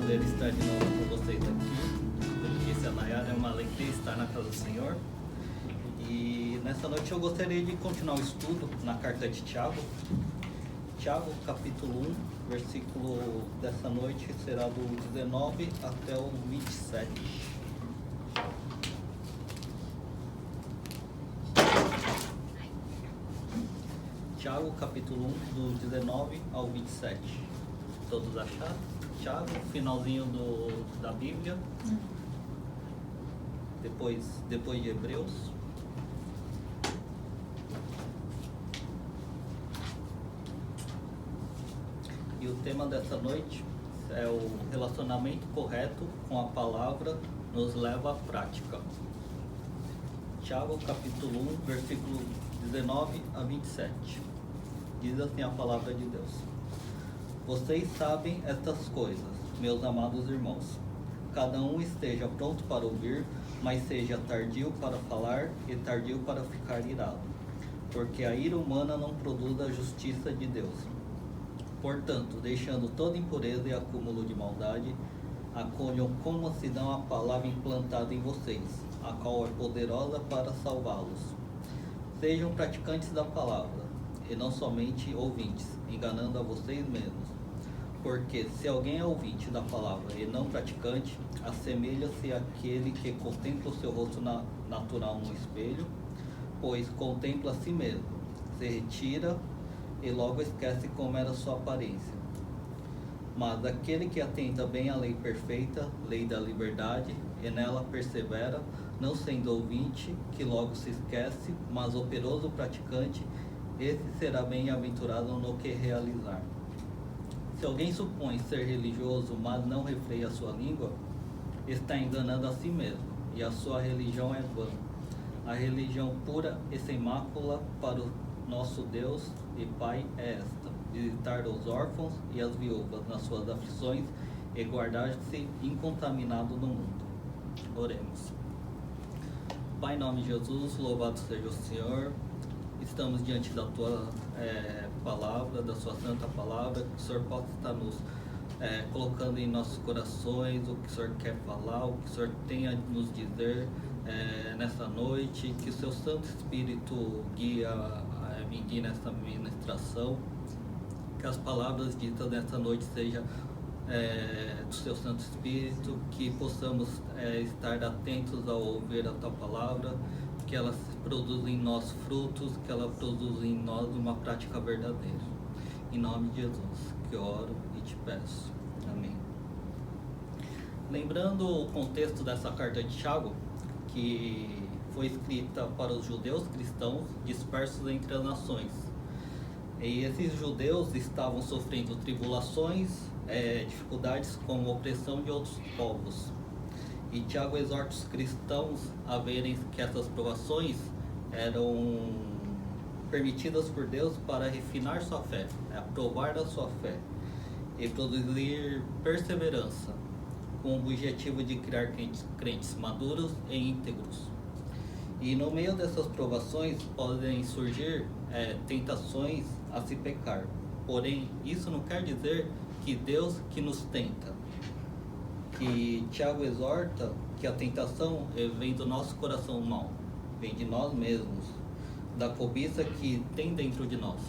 poder estar de novo com vocês aqui. Como disse a Nayara, é uma alegria estar na casa do Senhor. E nessa noite eu gostaria de continuar o estudo na carta de Tiago. Tiago, capítulo 1, versículo dessa noite será do 19 até o 27. Tiago, capítulo 1, do 19 ao 27. Todos acharam? Tiago, finalzinho da Bíblia. Depois de Hebreus. E o tema dessa noite é o relacionamento correto com a palavra nos leva à prática. Tiago, capítulo 1, versículo 19 a 27. Diz assim a palavra de Deus: Vocês sabem estas coisas, meus amados irmãos. Cada um esteja pronto para ouvir, mas seja tardio para falar e tardio para ficar irado, porque a ira humana não produz a justiça de Deus. Portanto, deixando toda impureza e acúmulo de maldade, acolham como se dão a palavra implantada em vocês, a qual é poderosa para salvá-los. Sejam praticantes da palavra, e não somente ouvintes, enganando a vocês mesmos. Porque se alguém é ouvinte da palavra e não praticante, assemelha-se àquele que contempla o seu rosto natural no espelho, pois contempla a si mesmo, se retira e logo esquece como era sua aparência. Mas aquele que atenta bem à lei perfeita, lei da liberdade, e nela persevera, não sendo ouvinte, que logo se esquece, mas operoso praticante, esse será bem-aventurado no que realizar. Se alguém supõe ser religioso, mas não refreia a sua língua, está enganando a si mesmo, e a sua religião é vã. A religião pura e sem mácula para o nosso Deus e Pai é esta: visitar os órfãos e as viúvas nas suas aflições e guardar-se incontaminado no mundo. Oremos. Pai, em nome de Jesus, louvado seja o Senhor. Estamos diante da Tua palavra, da Sua santa palavra, que o Senhor possa estar nos colocando em nossos corações o que o Senhor quer falar, o que o Senhor tem a nos dizer nessa noite, que o Seu Santo Espírito me guie nessa ministração, que as palavras ditas nessa noite sejam do Seu Santo Espírito, que possamos estar atentos ao ouvir a Tua palavra, que ela produza em nós frutos, que ela produza em nós uma prática verdadeira. Em nome de Jesus, que eu oro e te peço. Amém. Lembrando o contexto dessa carta de Tiago, que foi escrita para os judeus cristãos dispersos entre as nações. E esses judeus estavam sofrendo tribulações, dificuldades com a opressão de outros povos. E Tiago exorta os cristãos a verem que essas provações eram permitidas por Deus para refinar sua fé, aprovar a sua fé e produzir perseverança, com o objetivo de criar crentes maduros e íntegros. E no meio dessas provações podem surgir tentações a se pecar. Porém, isso não quer dizer que Deus que nos tenta. Que Tiago exorta que a tentação vem do nosso coração mau, vem de nós mesmos, da cobiça que tem dentro de nós.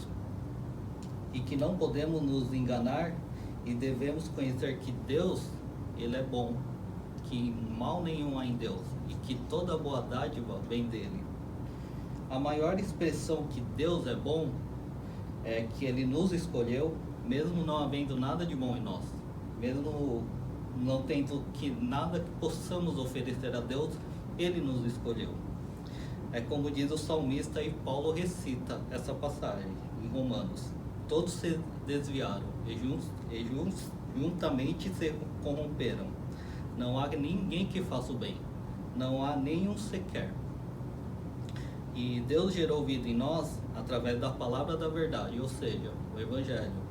E que não podemos nos enganar e devemos conhecer que Deus, Ele é bom, que mal nenhum há em Deus e que toda boa dádiva vem dele. A maior expressão que Deus é bom é que Ele nos escolheu, mesmo não havendo nada de bom em nós, mesmo não tendo nada que possamos oferecer a Deus, Ele nos escolheu. É como diz o salmista, e Paulo recita essa passagem em Romanos: todos se desviaram e juntamente se corromperam. Não há ninguém que faça o bem, não há nenhum sequer. E Deus gerou vida em nós através da palavra da verdade, ou seja, o Evangelho,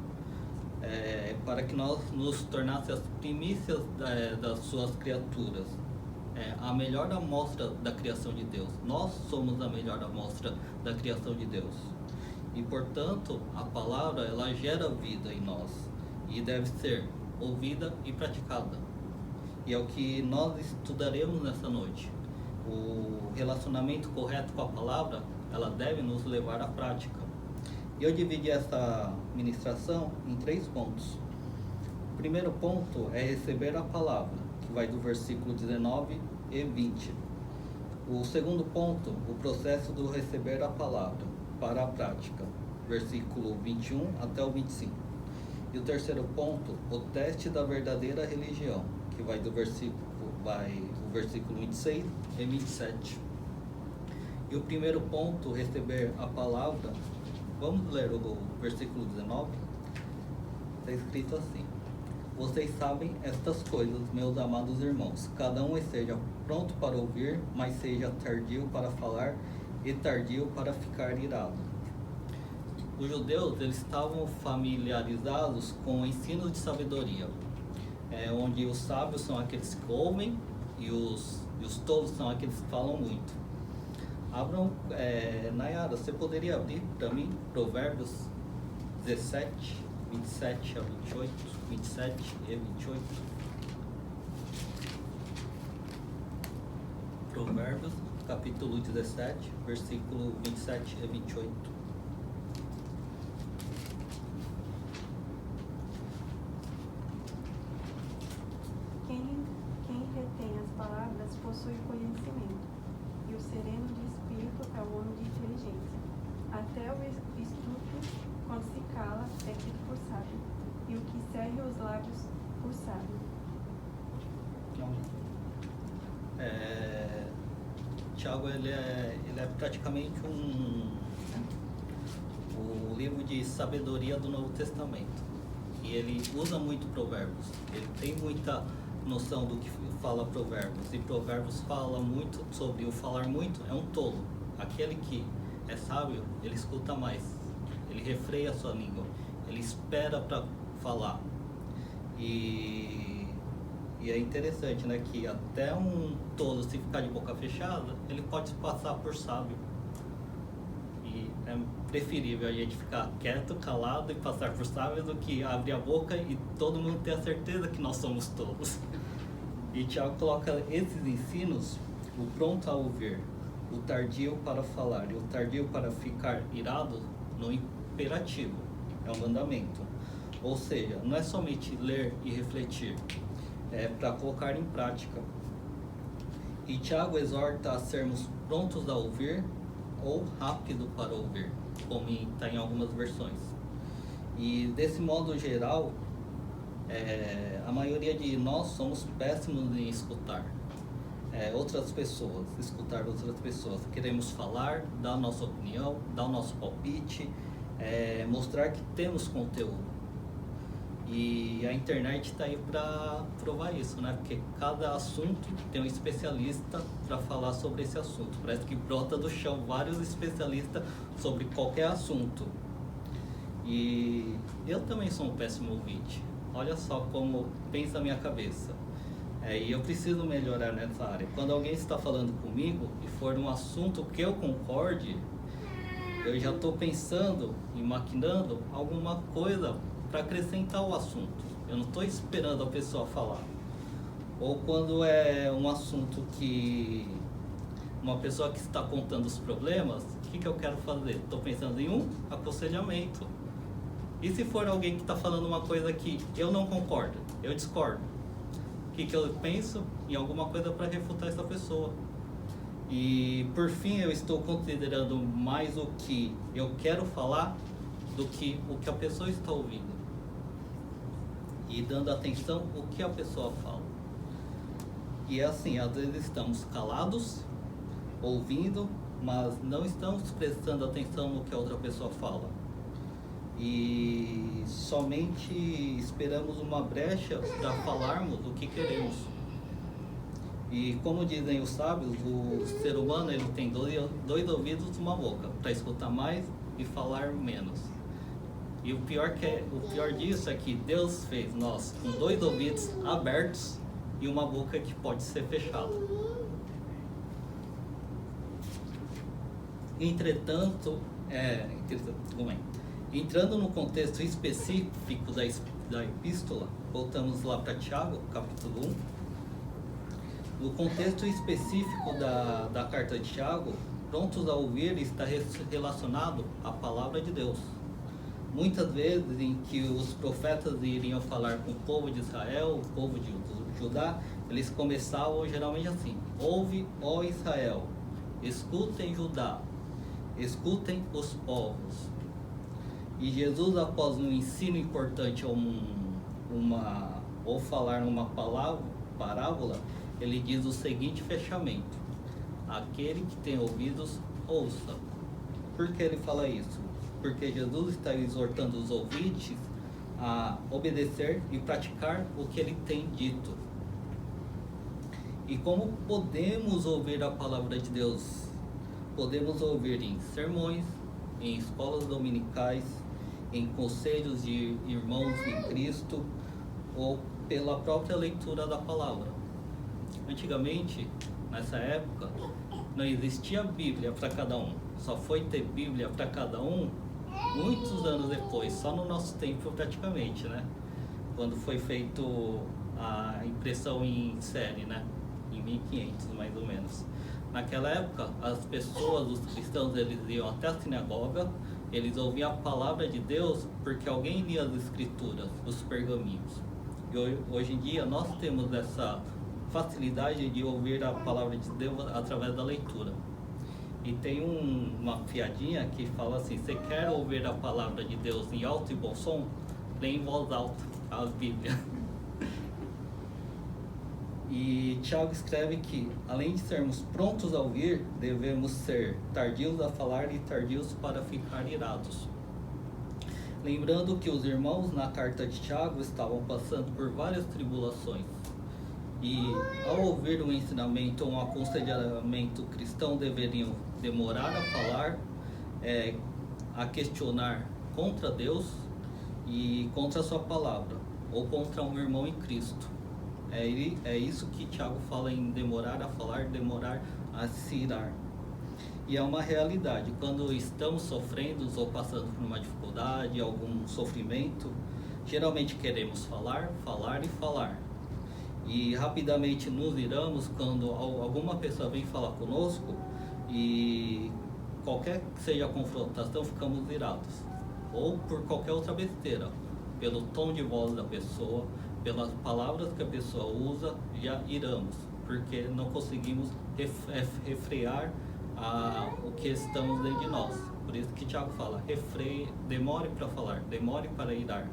para que nós nos tornássemos as primícias das suas criaturas, a melhor amostra da criação de Deus. Nós somos a melhor amostra da criação de Deus. E, portanto, a palavra, ela gera vida em nós. E deve ser ouvida e praticada. E é o que nós estudaremos nessa noite. O relacionamento correto com a palavra, ela deve nos levar à prática. E eu dividi essa ministração em 3 pontos. O primeiro ponto é receber a palavra, que vai do versículo 19 e 20. O segundo ponto, o processo do receber a palavra para a prática, versículo 21 até o 25. E o terceiro ponto, o teste da verdadeira religião, que vai do versículo 26 e 27. E o primeiro ponto, receber a palavra, vamos ler o versículo 19? Está escrito assim: vocês sabem estas coisas, meus amados irmãos. Cada um esteja pronto para ouvir, mas seja tardio para falar e tardio para ficar irado. Os judeus, eles estavam familiarizados com o ensino de sabedoria, onde os sábios são aqueles que ouvem e os tolos são aqueles que falam muito. Abram, Nayara, você poderia abrir para mim Provérbios 17, 27 a 28, 27 e 28. Provérbios, capítulo 17, versículo 27 e 28. Quem retém as palavras possui conhecimento, e o sereno de espírito é o homem de inteligência. Até o estúpido, quando se cala, é tido por sábio, e o que cerre os lábios por sábio. Tiago, ele é praticamente o livro de sabedoria do Novo Testamento. E ele usa muito provérbios. Ele tem muita noção do que fala provérbios. E provérbios fala muito sobre o falar muito é um tolo. Aquele que é sábio, ele escuta mais. Ele refreia a sua língua. Ele espera para falar. E é interessante, né, que até um tolo, se ficar de boca fechada, ele pode passar por sábio. E é preferível a gente ficar quieto, calado e passar por sábio do que abrir a boca e todo mundo ter a certeza que nós somos tolos. E Tiago coloca esses ensinos, o pronto a ouvir, o tardio para falar e o tardio para ficar irado, no imperativo. É um mandamento. Ou seja, não é somente ler e refletir, é para colocar em prática. E Tiago exorta a sermos prontos a ouvir ou rápido para ouvir, como está em algumas versões. E desse modo geral, a maioria de nós somos péssimos em escutar outras pessoas, Queremos falar, dar nossa opinião, dar o nosso palpite, mostrar que temos conteúdo. E a internet está aí para provar isso, né? Porque cada assunto tem um especialista para falar sobre esse assunto. Parece que brota do chão vários especialistas sobre qualquer assunto. E eu também sou um péssimo ouvinte. Olha só como pensa a minha cabeça. E eu preciso melhorar nessa área. Quando alguém está falando comigo e for um assunto que eu concorde, eu já estou pensando e maquinando alguma coisa para acrescentar o assunto. Eu não estou esperando a pessoa falar. Ou quando é um assunto que uma pessoa que está contando os problemas, o que eu quero fazer? Estou pensando em um aconselhamento. E se for alguém que está falando uma coisa que eu não concordo, eu discordo, o que eu penso? Em alguma coisa para refutar essa pessoa. E por fim, eu estou considerando mais o que eu quero falar do que o que a pessoa está ouvindo. E dando atenção ao que a pessoa fala. E é assim, às vezes estamos calados, ouvindo, mas não estamos prestando atenção no que a outra pessoa fala. E somente esperamos uma brecha para falarmos o que queremos. E como dizem os sábios, o ser humano ele tem dois ouvidos e uma boca, para escutar mais e falar menos. E o pior disso é que Deus fez nós com 2 ouvidos abertos e uma boca que pode ser fechada. Entretanto, entrando no contexto específico da epístola, voltamos lá para Tiago, capítulo 1. No contexto específico da carta de Tiago, prontos a ouvir está relacionado à palavra de Deus. Muitas vezes em que os profetas iriam falar com o povo de Israel, o povo de Judá, eles começavam geralmente assim: ouve, ó Israel, escutem Judá, escutem os povos. E Jesus, após um ensino importante ou falar uma parábola, ele diz o seguinte fechamento: aquele que tem ouvidos, ouça. Por que ele fala isso? Porque Jesus está exortando os ouvintes a obedecer e praticar o que ele tem dito. E como podemos ouvir a palavra de Deus? Podemos ouvir em sermões, em escolas dominicais, em conselhos de irmãos em Cristo, ou pela própria leitura da palavra. Antigamente, nessa época, não existia Bíblia para cada um. Só foi ter Bíblia para cada um muitos anos depois, só no nosso tempo praticamente, né? Quando foi feito a impressão em série, né? Em 1500 mais ou menos. Naquela época, as pessoas, os cristãos, eles iam até a sinagoga, eles ouviam a palavra de Deus porque alguém lia as escrituras, os pergaminhos. E hoje em dia nós temos essa facilidade de ouvir a palavra de Deus através da leitura. E tem uma piadinha que fala assim: você quer ouvir a palavra de Deus em alto e bom som? Lê em voz alta a Bíblia. E Tiago escreve que, além de sermos prontos a ouvir, devemos ser tardios a falar e tardios para ficar irados. Lembrando que os irmãos na carta de Tiago estavam passando por várias tribulações. E ao ouvir um ensinamento ou um aconselhamento cristão, deveriam demorar a falar, a questionar contra Deus e contra a sua palavra, ou contra um irmão em Cristo. É isso que Tiago fala em demorar a falar, demorar a se irar. E é uma realidade. Quando estamos sofrendo ou passando por uma dificuldade, algum sofrimento, geralmente queremos falar, falar e falar. E rapidamente nos iramos quando alguma pessoa vem falar conosco e qualquer que seja a confrontação, ficamos irados. Ou por qualquer outra besteira, pelo tom de voz da pessoa, pelas palavras que a pessoa usa, já iramos, porque não conseguimos refrear o que estamos dentro de nós. Por isso que Tiago fala: refreie, demore para falar, demore para irar.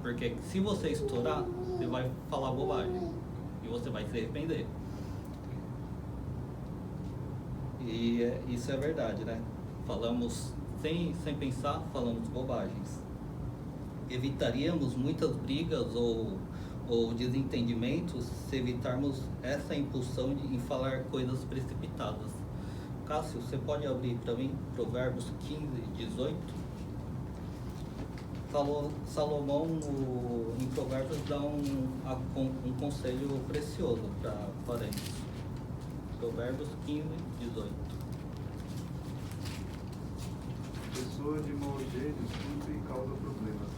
Porque se você estourar, você vai falar bobagem e você vai se arrepender. E isso é verdade, né? Falamos sem pensar, falamos bobagens. Evitaríamos muitas brigas ou desentendimentos se evitarmos essa impulsão em falar coisas precipitadas. Cássio, você pode abrir para mim Provérbios 15, 18? Salomão em Provérbios dá um conselho precioso para eles. Provérbios 15, 18. Pessoa de mau jeito discute e causa problemas,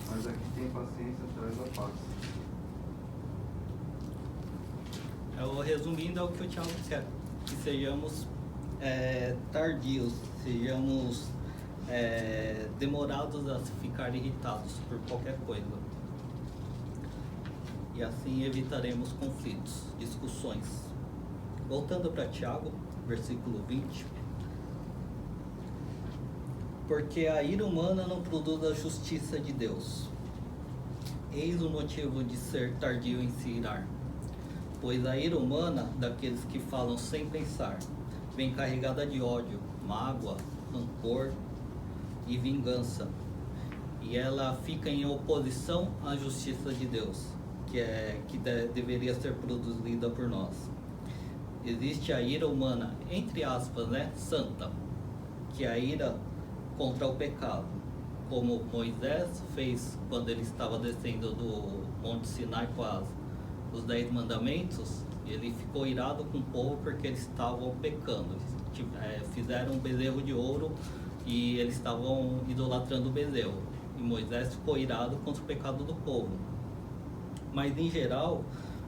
mas a que tem paciência traz a paz. Resumindo, é o que o Tiago quer: que sejamos tardios, sejamos demorados a ficar irritados por qualquer coisa. E assim evitaremos conflitos, discussões. Voltando para Tiago, versículo 20. Porque a ira humana não produz a justiça de Deus. Eis o motivo de ser tardio em se irar. Pois a ira humana, daqueles que falam sem pensar, vem carregada de ódio, mágoa, rancor e vingança. E ela fica em oposição à justiça de Deus, que deveria ser produzida por nós. Existe a ira humana, entre aspas, santa, que é a ira contra o pecado, como Moisés fez quando ele estava descendo do Monte Sinai com os 10 mandamentos. Ele ficou irado com o povo porque eles estavam pecando. Fizeram um bezerro de ouro e eles estavam idolatrando o bezerro. Moisés ficou irado contra o pecado do povo. Mas em geral,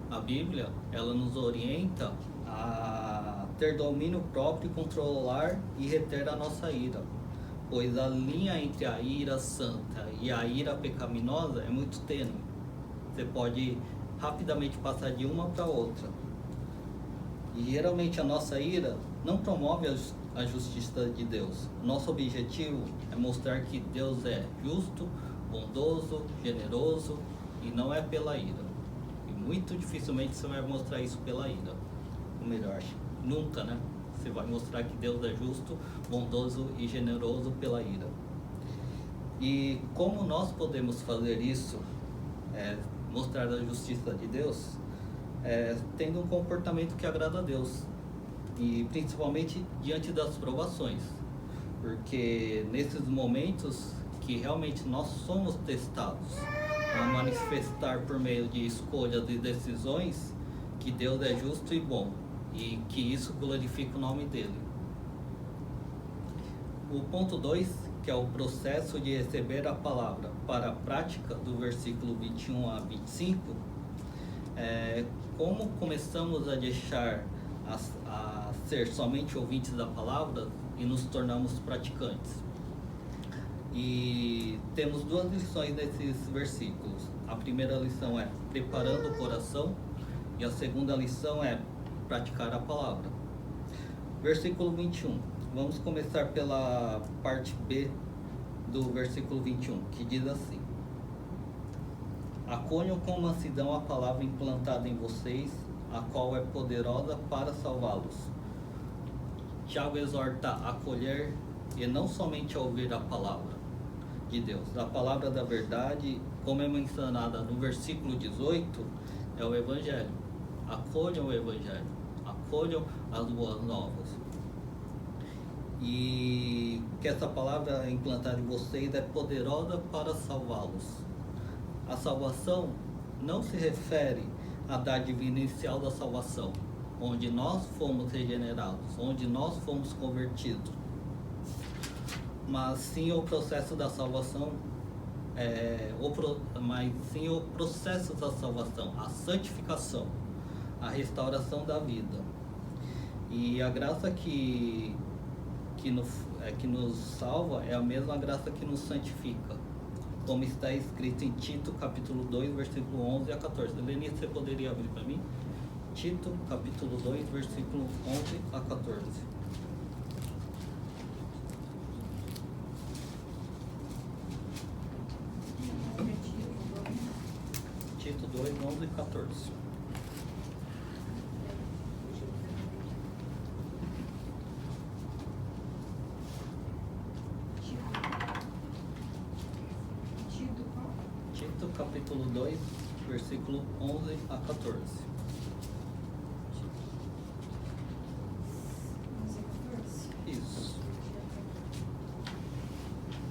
a Bíblia, ela nos orienta a ter domínio próprio, controlar e reter a nossa ira, pois a linha entre a ira santa e a ira pecaminosa é muito tênue. Você pode rapidamente passar de uma para outra. E geralmente a nossa ira não promove a justiça de Deus. Nosso objetivo é mostrar que Deus é justo, bondoso, generoso, e não é pela ira. E muito dificilmente você vai mostrar isso pela ira. Ou melhor, nunca, né? Você vai mostrar que Deus é justo, bondoso e generoso pela ira. E como nós podemos fazer isso, mostrar a justiça de Deus, tendo um comportamento que agrada a Deus, e principalmente diante das provações, porque nesses momentos que realmente nós somos testados a manifestar por meio de escolhas e decisões que Deus é justo e bom, e que isso glorifica o nome dele. O ponto 2, que é o processo de receber a palavra para a prática, do versículo 21 a 25, como começamos a deixar a ser somente ouvintes da palavra e nos tornamos praticantes. E temos duas lições nesses versículos. A primeira lição é preparando o coração, e a segunda lição é praticar a palavra. Versículo 21. Vamos começar pela parte B do versículo 21, que diz assim: acolham com mansidão a palavra implantada em vocês, a qual é poderosa para salvá-los. Tiago exorta a acolher e não somente a ouvir a palavra de Deus. A palavra da verdade, como é mencionada no versículo 18, é o Evangelho. Acolham o Evangelho, acolham as boas novas. E que essa palavra implantada em vocês é poderosa para salvá-los. A salvação não se refere à dádiva inicial da salvação, onde nós fomos regenerados, onde nós fomos convertidos, mas sim o processo da salvação, mas sim o processo da salvação, a santificação, a restauração da vida. E a graça que nos salva é a mesma graça que nos santifica, como está escrito em Tito, capítulo 2, versículo 11 a 14. Lenice, você poderia abrir para mim? Tito, capítulo 2, versículo 11 a 14. Tito 2, 11 e 14. Tito, capítulo 2, versículo 11 a 14. 11 a 14? Isso.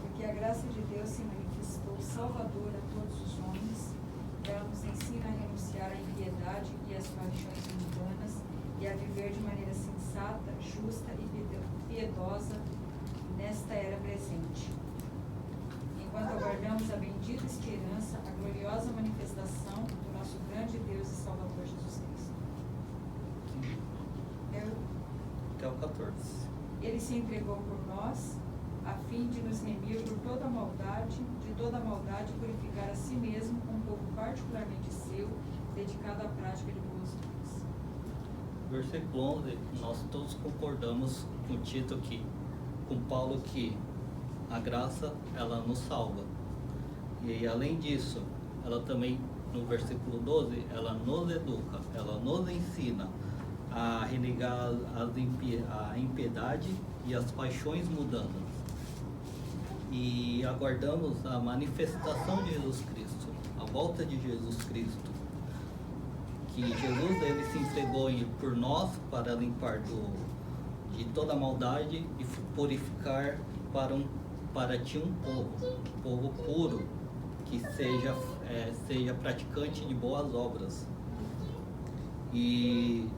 Porque a graça de Deus se manifestou salvadora a todos os homens, ela nos ensina a renunciar à impiedade e às paixões mundanas e a viver de maneira sensata, justa e piedosa nesta era presente, enquanto aguardamos a bendita esperança, a gloriosa manifestação do nosso grande Deus e Salvador Jesus Cristo. Até o 14. Ele se entregou por nós, a fim de nos remir por toda a maldade, de toda a maldade, e purificar a si mesmo um povo particularmente seu, dedicado à prática de boas obras. Versículo 11, nós todos concordamos com Tito aqui, com Paulo, que a graça, ela nos salva. E além disso, ela também, no versículo 12, ela nos educa, ela nos ensina a renegar a impiedade e as paixões mundanas. E aguardamos a manifestação de Jesus Cristo, a volta de Jesus Cristo. Que Jesus, ele se entregou por nós para limpar de toda maldade e purificar para ti um povo puro, que seja praticante de boas obras. E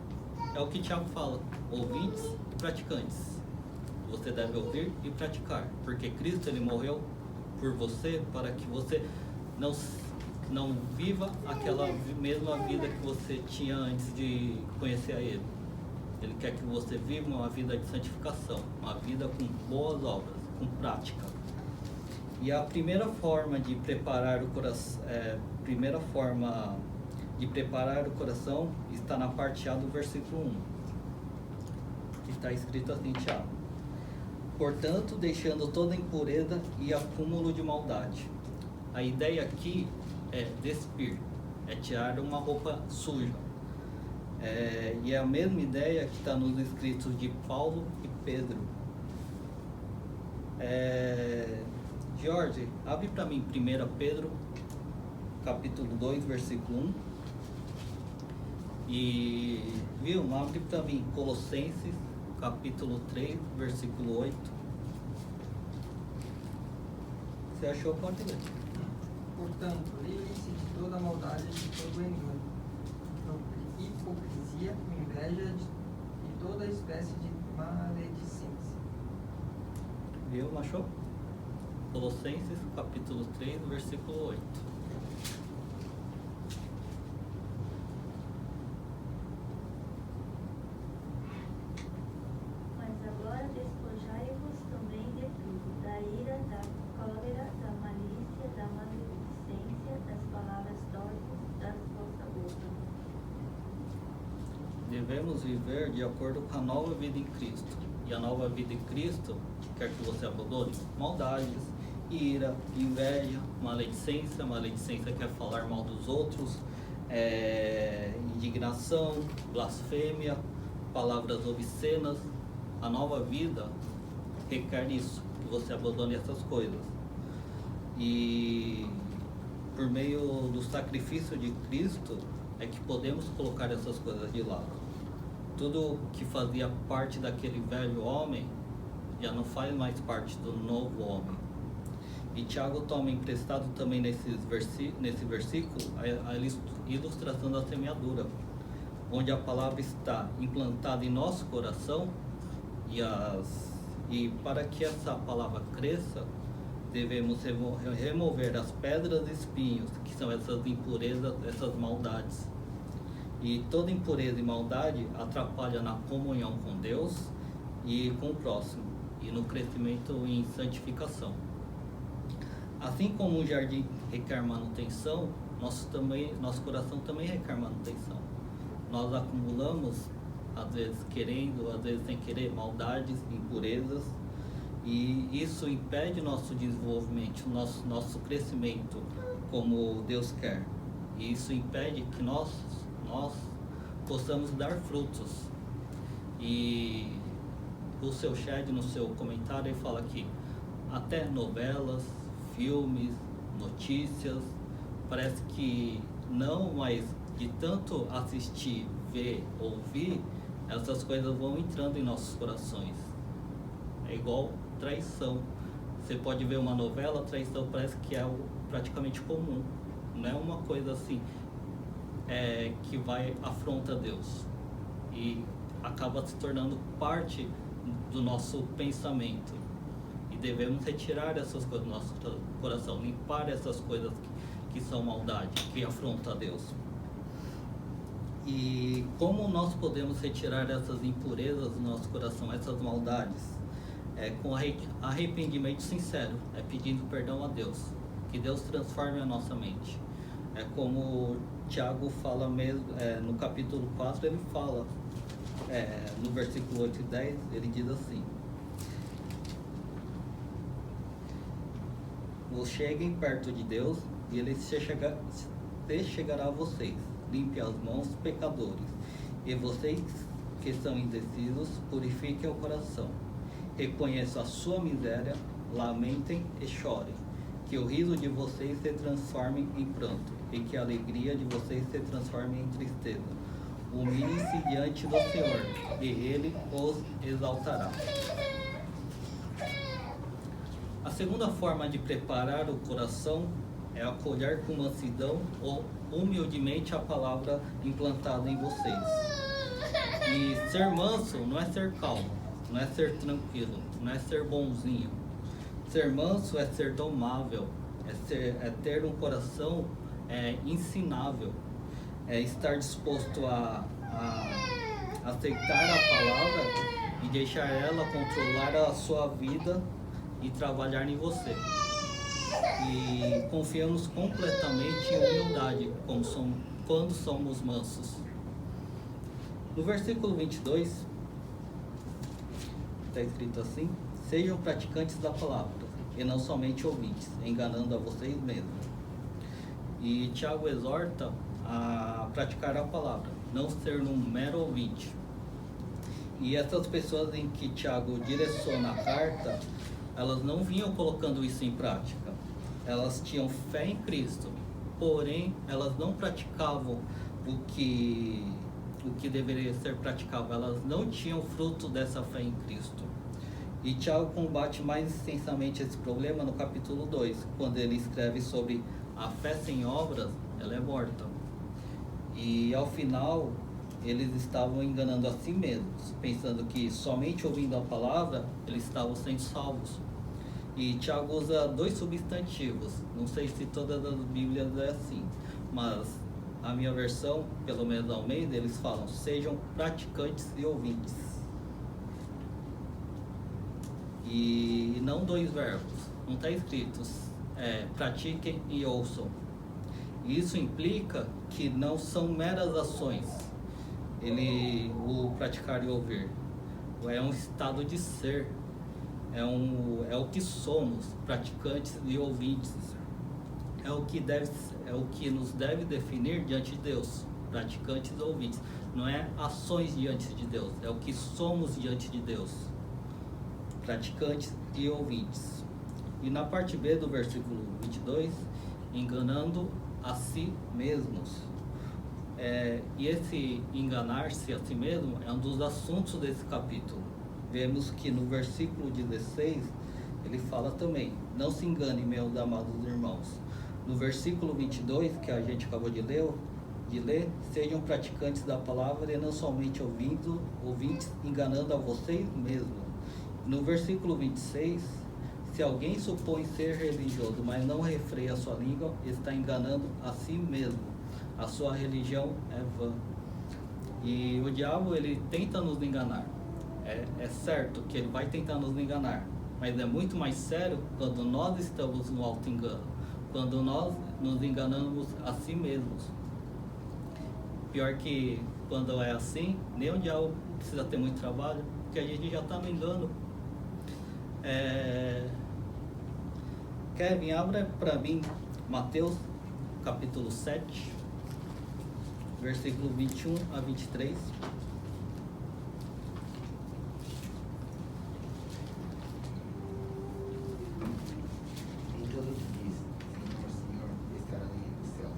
é o que Tiago fala, ouvintes e praticantes. Você deve ouvir e praticar, porque Cristo, ele morreu por você, para que você não viva aquela mesma vida que você tinha antes de conhecer a Ele. Ele quer que você viva uma vida de santificação, uma vida com boas obras, com prática. E a primeira forma de preparar o coração, está na parte A do versículo 1, que está escrito assim, Tiago: portanto, deixando toda impureza e acúmulo de maldade. A ideia aqui é despir, é tirar uma roupa suja. E é a mesma ideia que está nos escritos de Paulo e Pedro. Jorge, abre para mim 1 Pedro, capítulo 2, versículo 1. E, abre para mim Colossenses, capítulo 3, versículo 8. Você achou? Pode ler. Portanto, livrem-se de toda maldade e de todo engano, hipocrisia, inveja e toda espécie de maledicência. Achou? Colossenses, capítulo 3, versículo 8. Mas agora despojai-vos também de tudo, da ira, da cólera, da malícia, da maledicência, das palavras torpes da vossa boca. Devemos viver de acordo com a nova vida em Cristo. E a nova vida em Cristo quer que você abandone maldades, ira, inveja, maledicência. Maledicência quer falar mal dos outros, indignação, blasfêmia, palavras obscenas. A nova vida requer isso, que você abandone essas coisas. E por meio do sacrifício de Cristo é que podemos colocar essas coisas de lado. Tudo que fazia parte daquele velho homem já não faz mais parte do novo homem. E Tiago toma emprestado também nesse versículo a ilustração da semeadura, onde a palavra está implantada em nosso coração e para que essa palavra cresça, devemos remover as pedras e espinhos, que são essas impurezas, essas maldades. E toda impureza e maldade atrapalha na comunhão com Deus e com o próximo, e no crescimento em santificação. Assim como o jardim requer manutenção, nosso coração também requer manutenção. Nós acumulamos, às vezes querendo, às vezes sem querer, maldades, impurezas, e isso impede nosso desenvolvimento, nosso crescimento como Deus quer. E isso impede que nós possamos dar frutos. E o seu Shed, no seu comentário, ele fala que até novelas, filmes, notícias, parece que não, mas de tanto assistir, ver, ouvir, essas coisas vão entrando em nossos corações. É igual traição. Você pode ver uma novela, traição parece que é algo praticamente comum. Não é uma coisa assim que afronta Deus. E acaba se tornando parte do nosso pensamento. E devemos retirar essas coisas do nosso coração, limpar essas coisas que são maldade, que afrontam a Deus. E como nós podemos retirar essas impurezas do nosso coração, essas maldades? Com arrependimento sincero, pedindo perdão a Deus, que Deus transforme a nossa mente. Como Tiago fala mesmo, no capítulo 4 ele fala, no versículo 8 e 10, ele diz assim: cheguem perto de Deus e Ele se chegará a vocês. Limpe as mãos, pecadores, e vocês que são indecisos, purifiquem o coração. Reconheçam a sua miséria, lamentem e chorem. Que o riso de vocês se transforme em pranto, e que a alegria de vocês se transforme em tristeza. Humilhem-se diante do Senhor, e Ele os exaltará. A segunda forma de preparar o coração é acolher com mansidão ou humildemente a palavra implantada em vocês. E ser manso não é ser calmo, não é ser tranquilo, não é ser bonzinho. Ser manso é ser domável, é ter um coração ensinável, é estar disposto a aceitar a palavra e deixar ela controlar a sua vida e trabalhar em você. E confiamos completamente em humildade quando somos mansos. No versículo 22, está escrito assim: sejam praticantes da palavra e não somente ouvintes, enganando a vocês mesmos. E Tiago exorta a praticar a palavra, não ser um mero ouvinte. E essas pessoas em que Tiago direciona a carta, elas não vinham colocando isso em prática. Elas tinham fé em Cristo, porém elas não praticavam o que deveria ser praticável. Elas não tinham fruto dessa fé em Cristo. E Tiago combate mais extensamente esse problema no capítulo 2, quando ele escreve sobre a fé sem obras, ela é morta. E ao final, eles estavam enganando a si mesmos, pensando que somente ouvindo a palavra, eles estavam sendo salvos. E Tiago usa 2 substantivos, não sei se todas as Bíblias é assim, mas a minha versão, pelo menos ao meio, eles falam: sejam praticantes e ouvintes. E não 2 verbos, não está escrito pratiquem e ouçam. Isso implica que não são meras ações, o praticar e ouvir, é um estado de ser, é o que somos, praticantes e ouvintes, é o que nos deve definir diante de Deus, praticantes e ouvintes, não é ações diante de Deus, é o que somos diante de Deus, praticantes e ouvintes. E na parte B do versículo 22, enganando a si mesmos. E esse enganar-se a si mesmo é um dos assuntos desse capítulo. Vemos que no versículo 16, ele fala também: não se engane, meus amados irmãos. No versículo 22, que a gente acabou de ler, sejam praticantes da palavra e não somente ouvintes, enganando a vocês mesmos. No versículo 26, se alguém supõe ser religioso, mas não refreia a sua língua, está enganando a si mesmo. A sua religião é vã. E o diabo, ele tenta nos enganar. É certo que ele vai tentar nos enganar, mas é muito mais sério quando nós estamos no auto-engano, quando nós nos enganamos a si mesmos. Pior que quando é assim, nem o diabo precisa ter muito trabalho, porque a gente já está no engano. Kevin, abra para mim Mateus capítulo 7, versículo 21 a 23. Nem todo que diz, Senhor, Senhor, estará no reino dos céus,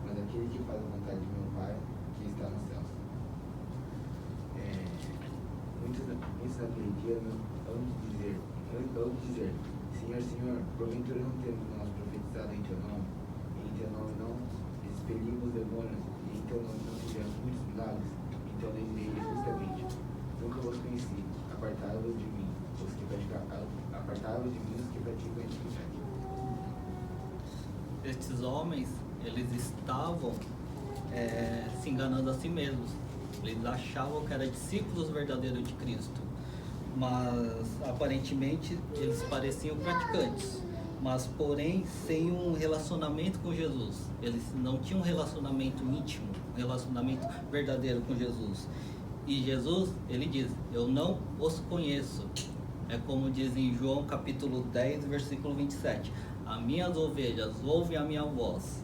mas aquele que faz a vontade de meu Pai, que está nos céus. Muitos naquele dia hão de dizer, Senhor, Senhor, porventura não temos nós profetizado em teu nome, e em teu nome não expelimos demônios, e em teu nome não fizemos muitos milagres? Então lhes direi justamente: nunca vos conheci, apartai-vos de mim, os que praticam iniquidade. Estes homens, eles estavam se enganando a si mesmos. Eles achavam que eram discípulos verdadeiros de Cristo, mas aparentemente eles pareciam praticantes, mas porém sem um relacionamento com Jesus. Eles não tinham um relacionamento íntimo, um relacionamento verdadeiro com Jesus. E Jesus, ele diz: eu não os conheço. É como diz em João capítulo 10, versículo 27: as minhas ovelhas ouvem a minha voz,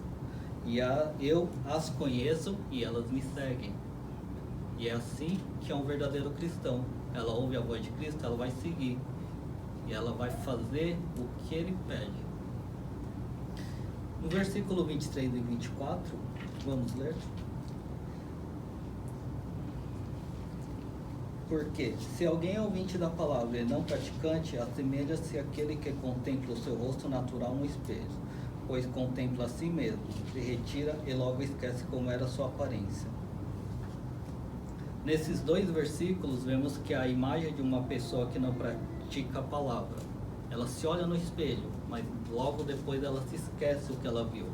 e eu as conheço e elas me seguem. E é assim que é um verdadeiro cristão. Ela ouve a voz de Cristo, ela vai seguir, e ela vai fazer o que ele pede. No versículo 23 e 24, vamos ler. Porque se alguém é ouvinte da palavra e não praticante, assemelha-se àquele que contempla o seu rosto natural no espelho, pois contempla a si mesmo, se retira e logo esquece como era a sua aparência. Nesses 2 versículos, vemos que a imagem de uma pessoa que não pratica a palavra. ela se olha no espelho, mas logo depois ela se esquece o que ela viu.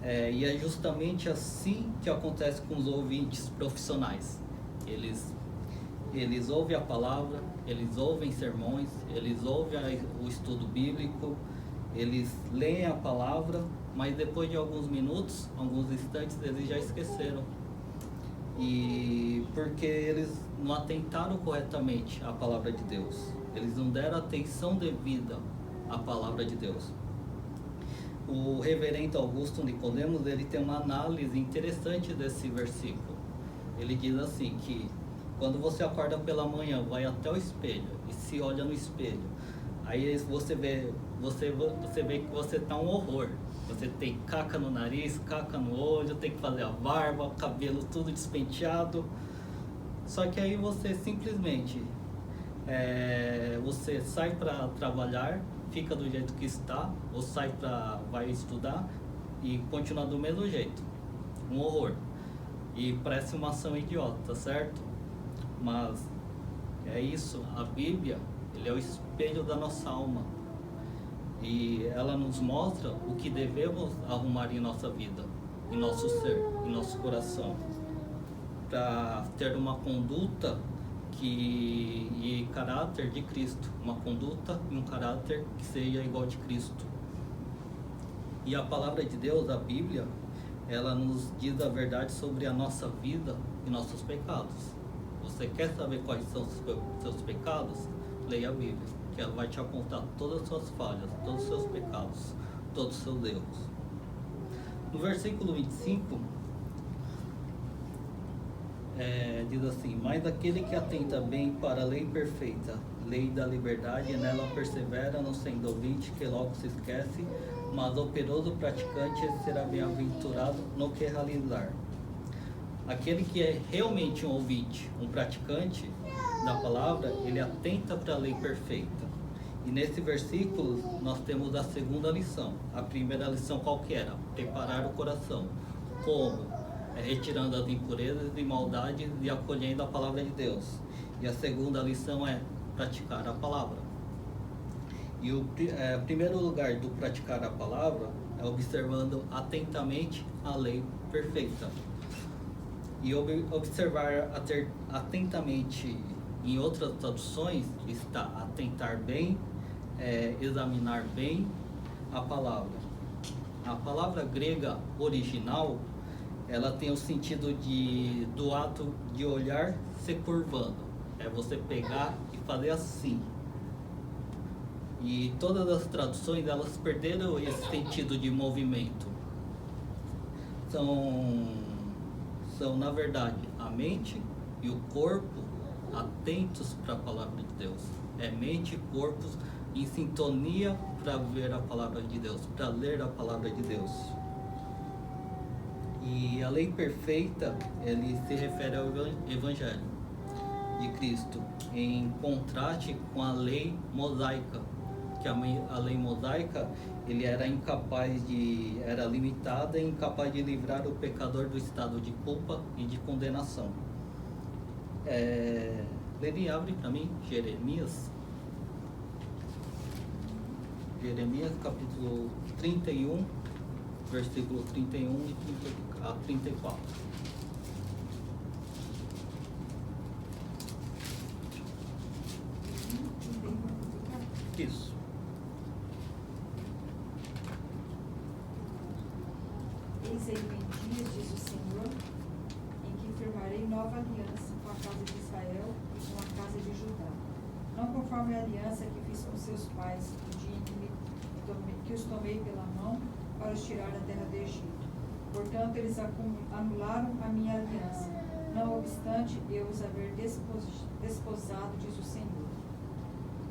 E é justamente assim que acontece com os ouvintes profissionais. Eles ouvem a palavra, eles ouvem sermões, eles ouvem o estudo bíblico, eles leem a palavra, mas depois de alguns minutos, alguns instantes, eles já esqueceram. E porque eles não atentaram corretamente à palavra de Deus, eles não deram atenção devida à palavra de Deus. O reverendo Augusto Nicodemos, ele tem uma análise interessante desse versículo. Ele diz assim que quando você acorda pela manhã, vai até o espelho e se olha no espelho, aí você vê que você tá um horror. Você tem caca no nariz, caca no olho, tem que fazer a barba, o cabelo tudo despenteado. Só que aí você simplesmente você sai para trabalhar, fica do jeito que está, ou vai estudar e continua do mesmo jeito. Um horror. E parece uma ação idiota, certo? Mas é isso, a Bíblia, ele é o espelho da nossa alma. E ela nos mostra o que devemos arrumar em nossa vida, em nosso ser, em nosso coração, para ter uma conduta e caráter de Cristo, uma conduta e um caráter que seja igual de Cristo. E a palavra de Deus, a Bíblia, ela nos diz a verdade sobre a nossa vida e nossos pecados. Você quer saber quais são os seus pecados? Leia a Bíblia, que ela vai te apontar todas as suas falhas, todos os seus pecados, todos os seus erros. No versículo 25, diz assim: mas aquele que atenta bem para a lei perfeita, lei da liberdade, e nela persevera, não sendo ouvinte que logo se esquece, mas operoso praticante, será bem-aventurado no que realizar. Aquele que é realmente um ouvinte, um praticante da palavra, ele atenta para a lei perfeita. E nesse versículo nós temos a segunda lição. A primeira lição qual que era? Preparar o coração. Como? Retirando as impurezas e maldades e acolhendo a palavra de Deus. E a segunda lição é praticar a palavra. E o primeiro lugar do praticar a palavra é observando atentamente a lei perfeita. E observar atentamente, em outras traduções, está atentar bem, examinar bem a palavra. A palavra grega original, ela tem o sentido do ato de olhar se curvando. É você pegar e fazer assim. E todas as traduções, elas perderam esse sentido de movimento. São na verdade, a mente e o corpo atentos para a palavra de Deus. É mente e corpo em sintonia para ver a palavra de Deus, para ler a palavra de Deus. E a lei perfeita, ele se refere ao Evangelho de Cristo, em contraste com a lei mosaica, que a lei mosaica, ele era limitada e incapaz de livrar o pecador do estado de culpa e de condenação. Levi, abre para mim Jeremias capítulo 31, versículo 31 a 34. Isso. Eis aí vem dias, diz o Senhor, em que firmarei nova aliança com a casa de Israel e com a casa de Judá. Não conforme a aliança que fiz com seus pais, no dia em que os tomei pela mão para os tirar da terra do Egito. Portanto, eles anularam a minha aliança, não obstante eu os haver desposado, diz o Senhor.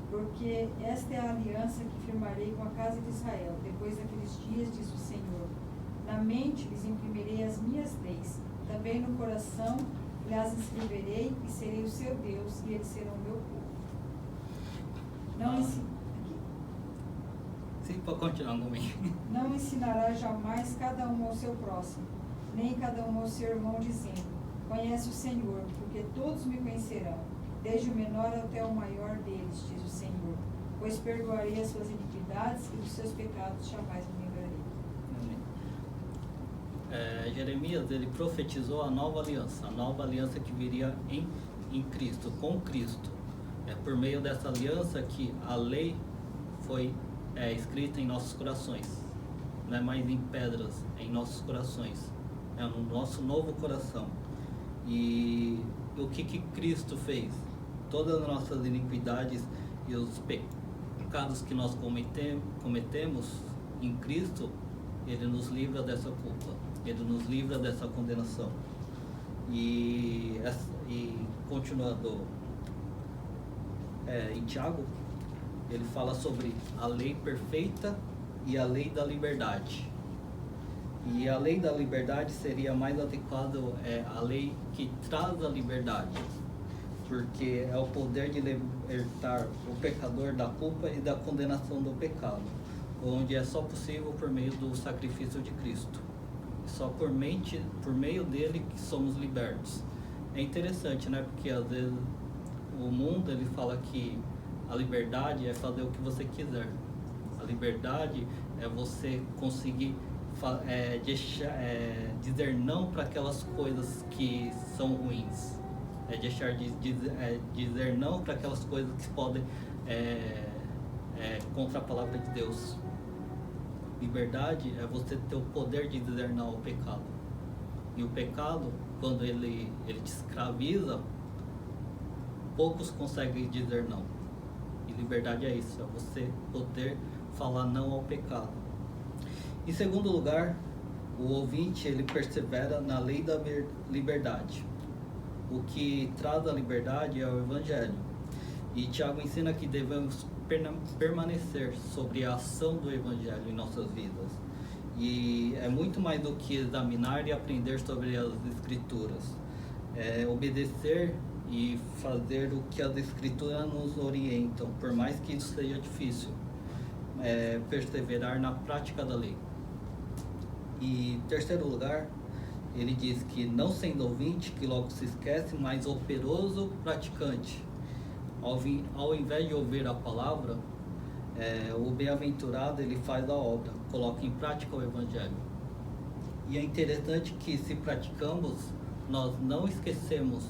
Porque esta é a aliança que firmarei com a casa de Israel, depois daqueles dias, diz o Senhor. Na mente lhes imprimirei as minhas leis, também no coração lhes escreverei, e serei o seu Deus, e eles serão o meu povo. Sim, pode continuar comigo. Não ensinará jamais cada um ao seu próximo, nem cada um ao seu irmão, dizendo: conhece o Senhor, porque todos me conhecerão, desde o menor até o maior deles, diz o Senhor. pois perdoarei as suas iniquidades e dos seus pecados jamais me lembrarei. Jeremias, ele profetizou a nova aliança que viria em Cristo, com Cristo. É por meio dessa aliança que a lei foi escrita em nossos corações. Não é mais em pedras, é em nossos corações. É no nosso novo coração. E o que Cristo fez? Todas as nossas iniquidades e os pecados que nós cometemos em Cristo, Ele nos livra dessa culpa. Ele nos livra dessa condenação. E continuando, em Tiago, ele fala sobre a lei perfeita e a lei da liberdade. E a lei da liberdade seria mais adequado a lei que traz a liberdade, porque é o poder de libertar o pecador da culpa e da condenação do pecado, onde é só possível por meio do sacrifício de Cristo. Só por meio dele que somos libertos. É interessante, né? Porque às vezes o mundo ele fala que a liberdade é fazer o que você quiser. A liberdade é você conseguir dizer não para aquelas coisas que são ruins. É deixar de dizer não para aquelas coisas que podem contra a palavra de Deus. Liberdade é você ter o poder de dizer não ao pecado. E o pecado, quando ele te escraviza, poucos conseguem dizer não. E liberdade é isso, é você poder falar não ao pecado. Em segundo lugar, o ouvinte ele persevera na lei da liberdade. O que traz a liberdade é o Evangelho. E Tiago ensina que devemos permanecer sobre a ação do Evangelho em nossas vidas. E é muito mais do que examinar e aprender sobre as Escrituras. É obedecer e fazer o que as Escrituras nos orientam, por mais que isso seja difícil. Perseverar na prática da lei. E em terceiro lugar, ele diz que não sendo ouvinte, que logo se esquece, mas operoso praticante. Ao invés de ouvir a palavra, o bem-aventurado ele faz a obra, coloca em prática o Evangelho. E é interessante que se praticamos, nós não esquecemos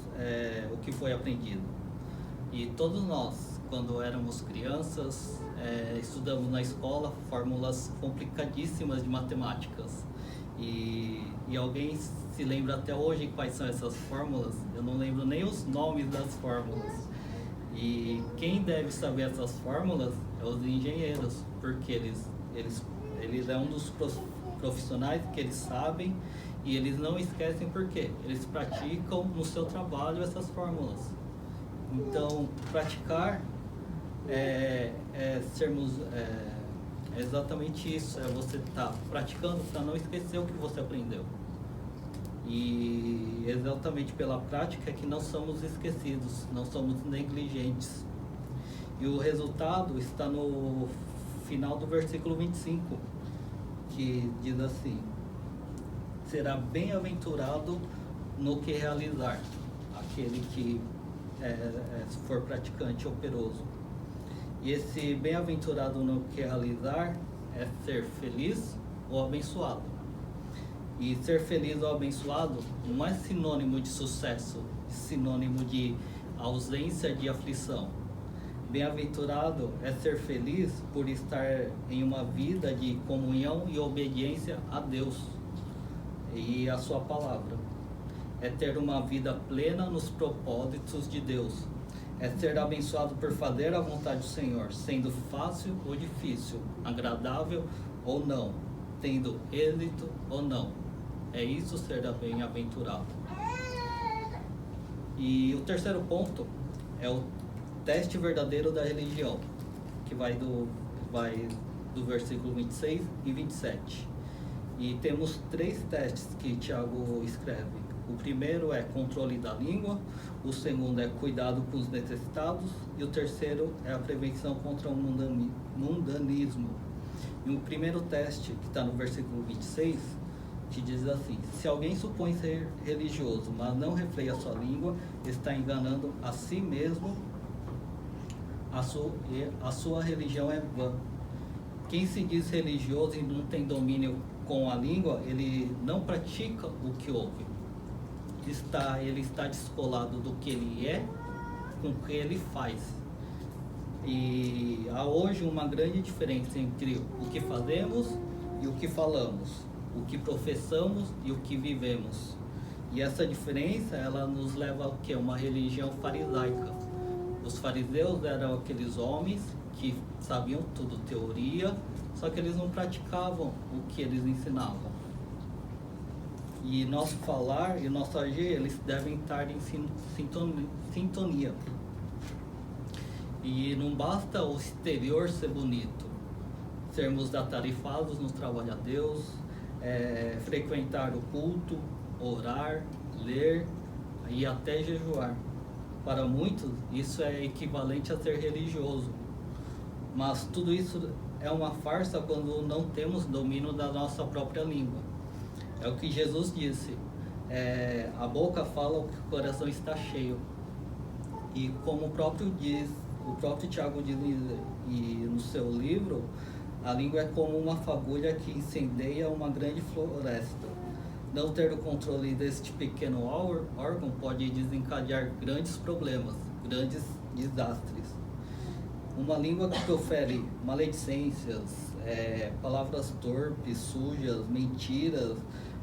o que foi aprendido. E todos nós, quando éramos crianças, estudamos na escola fórmulas complicadíssimas de matemáticas. E alguém se lembra até hoje quais são essas fórmulas? Eu não lembro nem os nomes das fórmulas. E quem deve saber essas fórmulas é os engenheiros, porque eles é um dos profissionais que eles sabem e eles não esquecem porque eles praticam no seu trabalho essas fórmulas. Então, praticar é exatamente isso, é você estar praticando para não esquecer o que você aprendeu. E exatamente pela prática é que não somos esquecidos, não somos negligentes. E o resultado está no final do versículo 25, que diz assim: será bem-aventurado no que realizar, aquele que for praticante operoso. E esse bem-aventurado no que realizar é ser feliz ou abençoado. E ser feliz ou abençoado não é sinônimo de sucesso, sinônimo de ausência de aflição. Bem-aventurado é ser feliz por estar em uma vida de comunhão e obediência a Deus e a sua palavra. É ter uma vida plena nos propósitos de Deus. É ser abençoado por fazer a vontade do Senhor, sendo fácil ou difícil, agradável ou não, tendo êxito ou não. É isso ser bem-aventurado. E o terceiro ponto é o teste verdadeiro da religião, que vai do versículo 26 e 27. E temos 3 testes que Tiago escreve. O primeiro é controle da língua, o segundo é cuidado com os necessitados e o terceiro é a prevenção contra o mundanismo. E o primeiro teste, que está no versículo 26, que diz assim: se alguém supõe ser religioso, mas não refreia a sua língua, está enganando a si mesmo, a sua religião é vã. Quem se diz religioso e não tem domínio com a língua, ele não pratica o que ouve. Ele está descolado do que ele é com o que ele faz. E há hoje uma grande diferença entre o que fazemos e o que falamos, o que professamos e o que vivemos. E essa diferença, ela nos leva ao que? Uma religião farisaica. Os fariseus eram aqueles homens que sabiam tudo, teoria, só que eles não praticavam o que eles ensinavam. E nosso falar e nosso agir, eles devem estar em sintonia. E não basta o exterior ser bonito, sermos atarifados no trabalho a Deus, frequentar o culto, orar, ler e até jejuar. Para muitos, isso é equivalente a ser religioso. Mas tudo isso é uma farsa quando não temos domínio da nossa própria língua. É o que Jesus disse, a boca fala o que o coração está cheio. E como o próprio Tiago diz no seu livro, a língua é como uma fagulha que incendeia uma grande floresta. Não ter o controle deste pequeno órgão pode desencadear grandes problemas, grandes desastres. Uma língua que profere maledicências, palavras torpes, sujas, mentiras,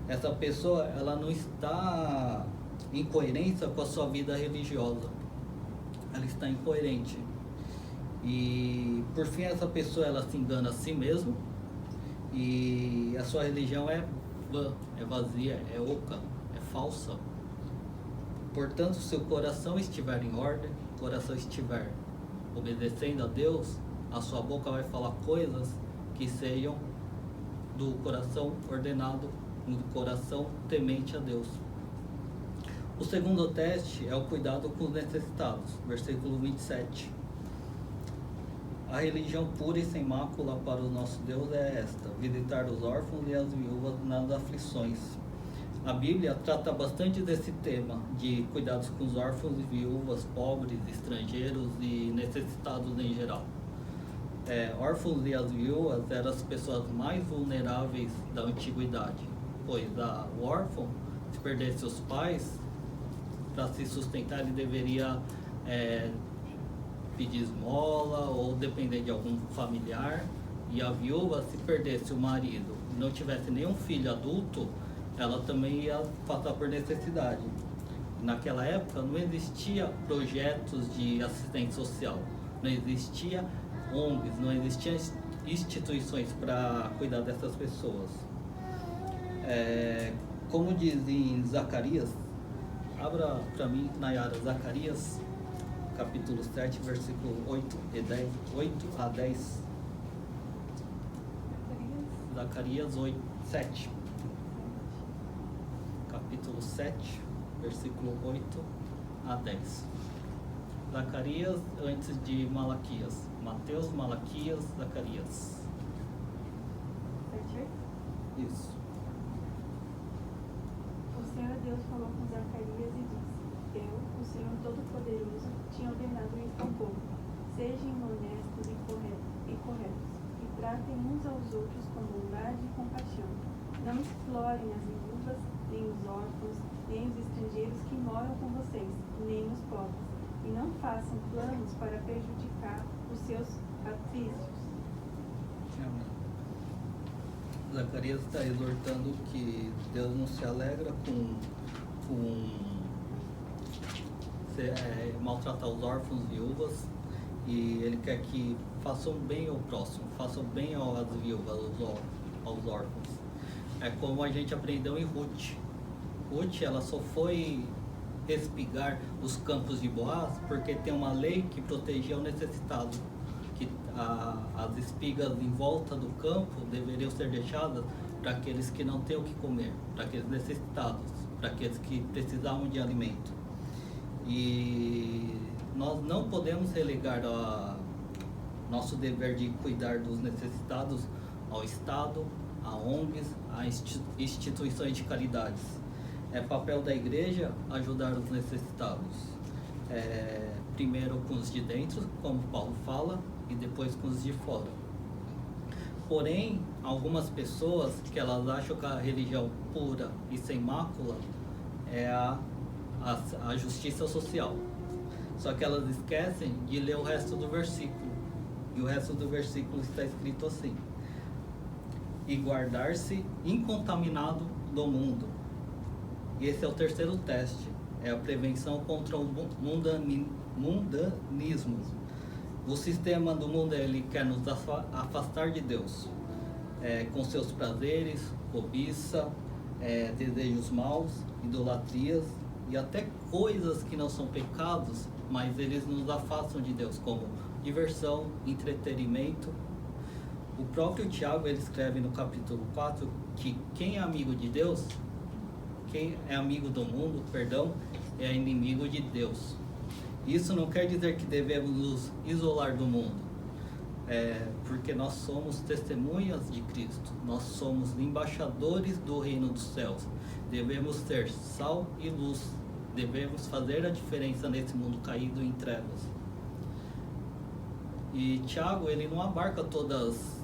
essa pessoa ela não está em coerência com a sua vida religiosa. Ela está incoerente. E por fim essa pessoa ela se engana a si mesma e a sua religião é vã, é vazia, é oca, é falsa. Portanto, se o coração estiver em ordem, o coração estiver obedecendo a Deus, a sua boca vai falar coisas que sejam do coração ordenado, do coração temente a Deus. O segundo teste é o cuidado com os necessitados, versículo 27. A religião pura e sem mácula para o nosso Deus é esta: visitar os órfãos e as viúvas nas aflições. A Bíblia trata bastante desse tema, de cuidados com os órfãos e viúvas, pobres, estrangeiros e necessitados em geral. Órfãos e as viúvas eram as pessoas mais vulneráveis da antiguidade, pois o órfão, se perdesse os pais, para se sustentar ele deveria pedir esmola ou depender de algum familiar, e a viúva, se perdesse o marido e não tivesse nenhum filho adulto, ela também ia passar por necessidade. Naquela época não existia projetos de assistência social, não existia ONGs, não existiam instituições para cuidar dessas pessoas. Como diz em Zacarias, abra para mim, Nayara, Zacarias, capítulo 7, versículo 8 a 10. Zacarias 7. Capítulo 7, versículo 8 a 10. Zacarias antes de Malaquias. Mateus, Malaquias, Zacarias. 7, 8? Isso. O Senhor Deus falou com Zacarias e disse: Eu, o Senhor Todo-Poderoso, tinha ordenado isso ao povo: sejam honestos e corretos, e tratem uns aos outros com bondade e compaixão. Não explorem as viúvas, nem os órfãos, nem os estrangeiros que moram com vocês, nem os pobres, e não façam planos para prejudicar os seus patrícios. Zacarias está exortando que Deus não se alegra com maltratar os órfãos e viúvas, e ele quer que façam bem ao próximo, façam bem às viúvas, aos órfãos. É como a gente aprendeu em Ruth. Ruth, ela só foi espigar os campos de Boaz porque tem uma lei que protegia o necessitado, que as espigas em volta do campo deveriam ser deixadas para aqueles que não têm o que comer, para aqueles necessitados, para aqueles que precisavam de alimento. E nós não podemos relegar nosso dever de cuidar dos necessitados ao Estado, a ONGs, a instituições de caridades. É papel da igreja ajudar os necessitados. primeiro com os de dentro, como Paulo fala, e depois com os de fora. Porém, algumas pessoas que elas acham que a religião pura e sem mácula é a justiça social. Só que elas esquecem de ler o resto do versículo. E o resto do versículo está escrito assim: e guardar-se incontaminado do mundo. E esse é o terceiro teste, é a prevenção contra o mundanismo. O sistema do mundo, ele quer nos afastar de Deus, com seus prazeres, cobiça, desejos maus, idolatrias e até coisas que não são pecados, mas eles nos afastam de Deus, como diversão, entretenimento. O próprio Tiago, ele escreve no capítulo 4 que quem é amigo de Deus, quem é amigo do mundo, é inimigo de Deus. Isso não quer dizer que devemos nos isolar do mundo, porque nós somos testemunhas de Cristo, nós somos embaixadores do reino dos céus. Devemos ser sal e luz, devemos fazer a diferença nesse mundo caído em trevas. E Tiago, ele não abarca todos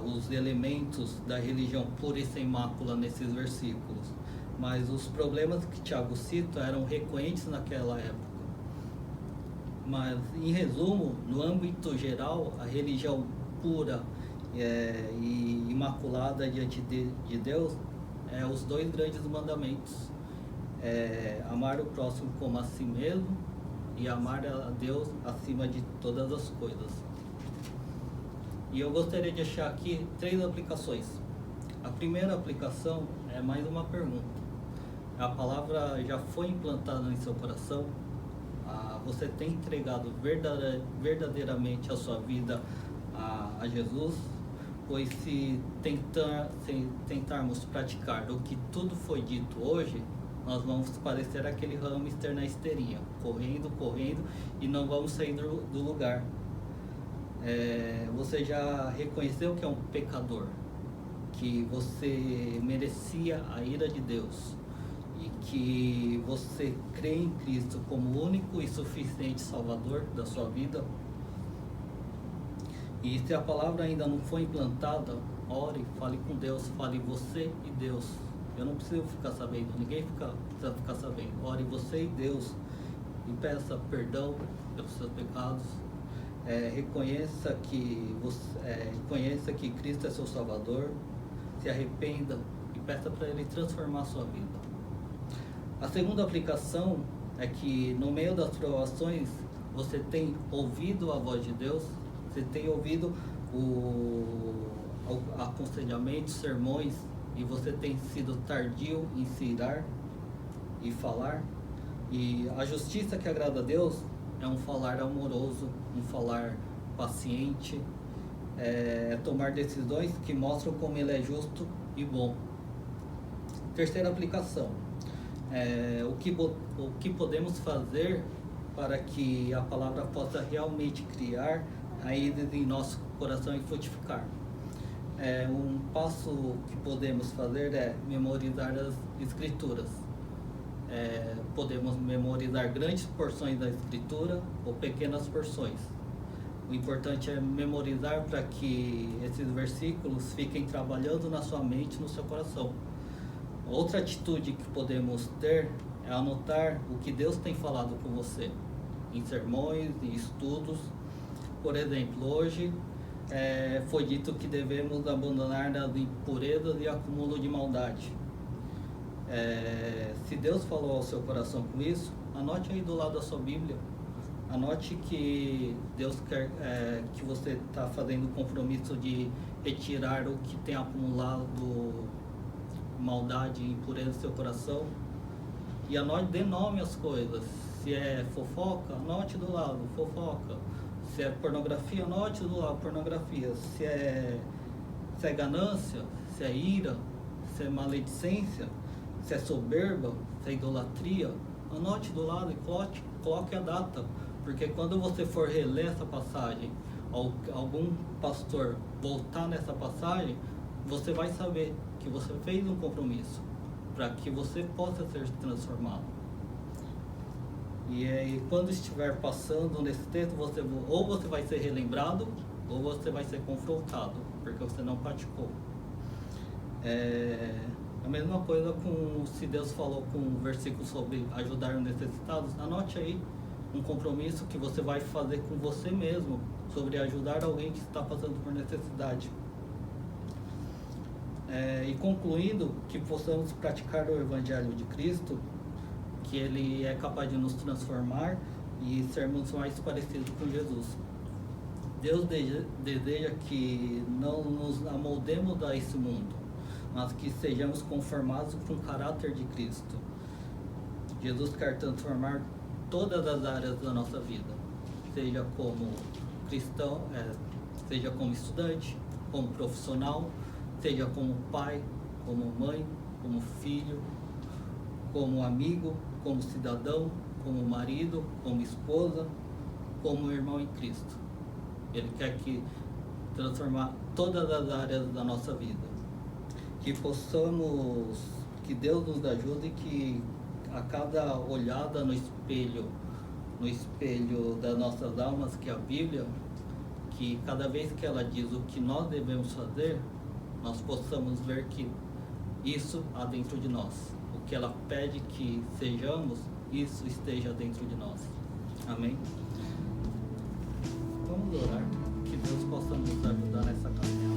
os elementos da religião pura e sem mácula nesses versículos, mas os problemas que Tiago cita eram recorrentes naquela época. Mas, em resumo, no âmbito geral, a religião pura e imaculada diante de Deus é os dois grandes mandamentos: amar o próximo como a si mesmo e amar a Deus acima de todas as coisas. E eu gostaria de deixar aqui 3 aplicações. A primeira aplicação é mais uma pergunta. A palavra já foi implantada em seu coração? Você tem entregado verdadeiramente a sua vida a Jesus? Pois se tentarmos praticar o que tudo foi dito hoje, nós vamos parecer aquele hamster na esteirinha, correndo e não vamos sair do lugar. Você já reconheceu que é um pecador, que você merecia a ira de Deus e que você crê em Cristo como único e suficiente Salvador da sua vida? E se a palavra ainda não foi implantada, ore, fale com Deus, fale você e Deus. Eu não preciso ficar sabendo, ninguém precisa ficar sabendo. Ore você e Deus e peça perdão pelos seus pecados. Reconheça que Cristo é seu Salvador. Se arrependa e peça para Ele transformar a sua vida. A segunda aplicação é que no meio das provações você tem ouvido a voz de Deus, você tem ouvido o aconselhamento, sermões, e você tem sido tardio em se irar e falar. E a justiça que agrada a Deus é um falar amoroso, um falar paciente, tomar decisões que mostram como Ele é justo e bom. Terceira aplicação, o que podemos fazer para que a palavra possa realmente criar raízes em nosso coração e frutificar. Um passo que podemos fazer é memorizar as Escrituras. Podemos memorizar grandes porções da Escritura ou pequenas porções. O importante é memorizar para que esses versículos fiquem trabalhando na sua mente, no seu coração. Outra atitude que podemos ter é anotar o que Deus tem falado com você em sermões e estudos. Por exemplo, hoje foi dito que devemos abandonar as impurezas e acúmulo de maldade. Se Deus falou ao seu coração com isso, anote aí do lado da sua Bíblia. Anote que Deus quer que você está fazendo o compromisso de retirar o que tem acumulado maldade e impureza no seu coração. E anote, dê nome às coisas. Se é fofoca, anote do lado, fofoca. Se é pornografia, anote do lado, pornografia. Se é ganância, se é ira, se é maledicência, se é soberba, se é idolatria, anote do lado e coloque a data. Porque quando você for reler essa passagem, ou algum pastor voltar nessa passagem, você vai saber que você fez um compromisso para que você possa ser transformado. E aí, quando estiver passando nesse texto, ou você vai ser relembrado, ou você vai ser confrontado, porque você não praticou. A mesma coisa se Deus falou com um versículo sobre ajudar os necessitados, anote aí um compromisso que você vai fazer com você mesmo sobre ajudar alguém que está passando por necessidade. E concluindo, que possamos praticar o Evangelho de Cristo, que ele é capaz de nos transformar e sermos mais parecidos com Jesus. Deus deseja que não nos amoldemos a esse mundo, mas que sejamos conformados com o caráter de Cristo. Jesus quer transformar todas as áreas da nossa vida, seja como cristão, seja como estudante, como profissional, seja como pai, como mãe, como filho, como amigo, como cidadão, como marido, como esposa, como irmão em Cristo. Ele quer transformar todas as áreas da nossa vida. Que Deus nos ajude, que a cada olhada no espelho das nossas almas, que é a Bíblia, que cada vez que ela diz o que nós devemos fazer, nós possamos ver que isso há dentro de nós. O que ela pede que sejamos, isso esteja dentro de nós. Amém? Vamos orar, que Deus possa nos ajudar nessa caminhada.